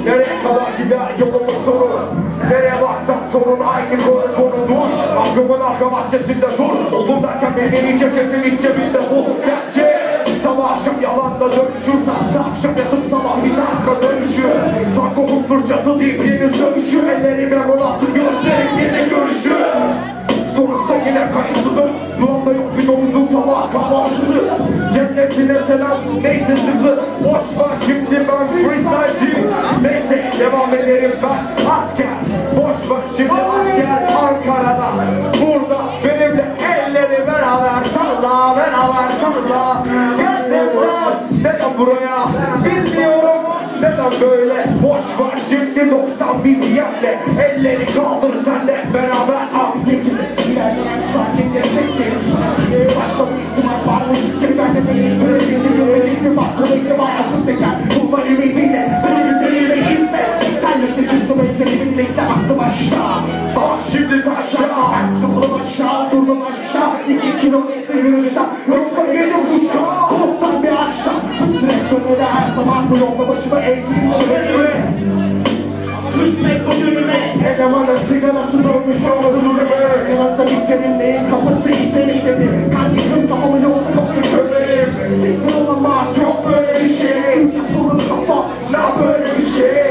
Nereye kadar gider yolumun sonu? Nereye baksam sorun aynı konu dur. Aklımın arka bahçesinde dur. Oldum derken beni ceketin iç cebinde bu gerçek. Sabah akşam yalanla dönüşürsem akşam yatıp sabah bir dakika dönüşü. Farkokun fırçası deyip yeni sövüşü. Ellerime molatım gösterim gece görüşü. Sonuçta yine kayıtsızım. Sulamda yok bir domuzun sabah kahvaltısı. Cennetine selam neyse sızı. Boş ver şimdi ben freestyle'ciyim. Neyse devam ederim ben asker. Boş ver şimdi asker Ankara'da. Burada benimle elleri beraber salla salla. Geldim lan neden buraya bilmiyorum. Neden böyle boş ver şimdi 90 BPM'le elleri kaldır sen de beraber ah geçin. İlerleyen sakince çektiğim sanki başka bir ihtimal varmış gibi ben de değil. Törelinde yürüyüp bir baksana ihtimal açıktayken bulma ümidiyle değil ve izle. İnternette çıktım evlerimi bilekle attım aşağı. Bak şimdi taşa kapılım aşağı durdum aşağı 2 kilometre yürüsem yoksa gece uçuşa. Kuluptan bir akşam direkt dönere her zaman bu yolda başıma eğdiğim de küsmek bu günüme. Elemana sigarası dönmüş omuzluğuma. Yanında biterin neyin kafası içeri dedi. Kalbi kırıp kafamı yoksa kapıyı kömeyim. Siktir olamaz yok böyle bir şey. Ülke sorun kafa ne böyle bir şey.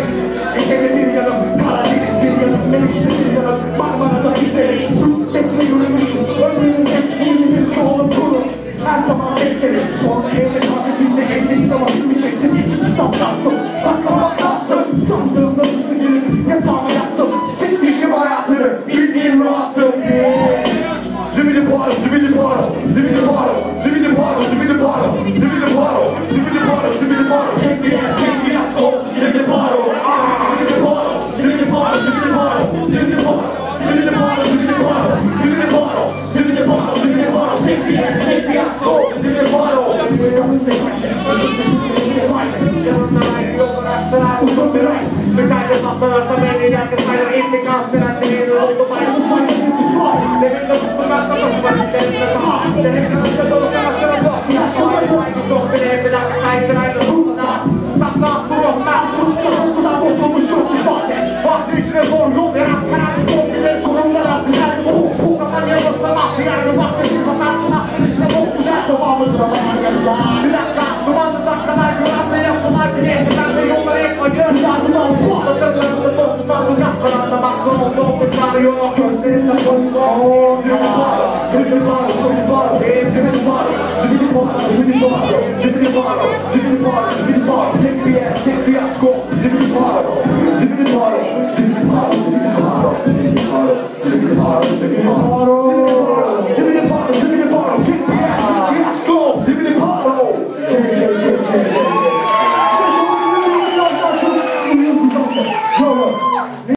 Ege'de bir yanım Karadeniz bir yanım Meriç'te bir yanım Marmara'da biterim. Metre yürümüşüm ömrümün gençliğidir ki oğlum kurun. Her zaman beklerim sonra ev mesafesinde 50 sinema filmi çektim. 2 kitap yazdım taklamak yaptım. Sandığımda hızlı girip yatağıma yattım. Sikmişim hayatını bildiğim rahatım. Zibidi paro, zibidi paro, zibidi paro, zibidi paro, zibidi paro, zibidi paro, zibidi paro, zibidi paro. Tek bir yer, tek bir yasko, zibidi paro. Zibidi paro, zibidi paro, zibidi paro, zibidi paro, zibidi paro, zibidi paro, zibidi paro, zibidi paro, zibidi paro. Tek bir yer, tek bir yasko, zibidi paro. Kapında şarkı, başımda gitmeyin detaylı. Yanımdan aynı yollar açtılar uzun bir ay. Bir kayda saplanırsa beni yakın sayılır. İntikam sürenleri oldu sayılır. Sayılır tutar. Zeminde tutturmakla taşımak giderinde tam. Senin kanında dolu savaşlara bak. Yaşamayı aynı çok bile bir dakika saysın aynı durumda. Takla attı ruhlar. Sırtlar okudan bozulmuş çok ifade. Bahçe içine zor yol yarat. Kararlı son bilir sorunlar attı. Her bir pum. Zaman yalın sabah. Diğer bir vakti çıkmaz. Aklın aslın içine boktu. Şart devamı kralar yazar. Bir dakika. Dumanlı dakikalar. Görenle yasalar. Bir elimden yolları hep acı. Bir yardıma bu. Satırlarında boktu. Sallı kapkalarında baksın oldu. Oldukları yok. Gözlerinde koydu. Zibidi paro, zibidi paro, zibidi paro, zibidi paro, zibidi paro, zibidi paro, zibidi paro, zibidi paro, zibidi paro. Tek bir yer, tek bir yasko, zibidi paro, zibidi paro, zibidi paro, zibidi paro, zibidi paro, zibidi paro, zibidi paro.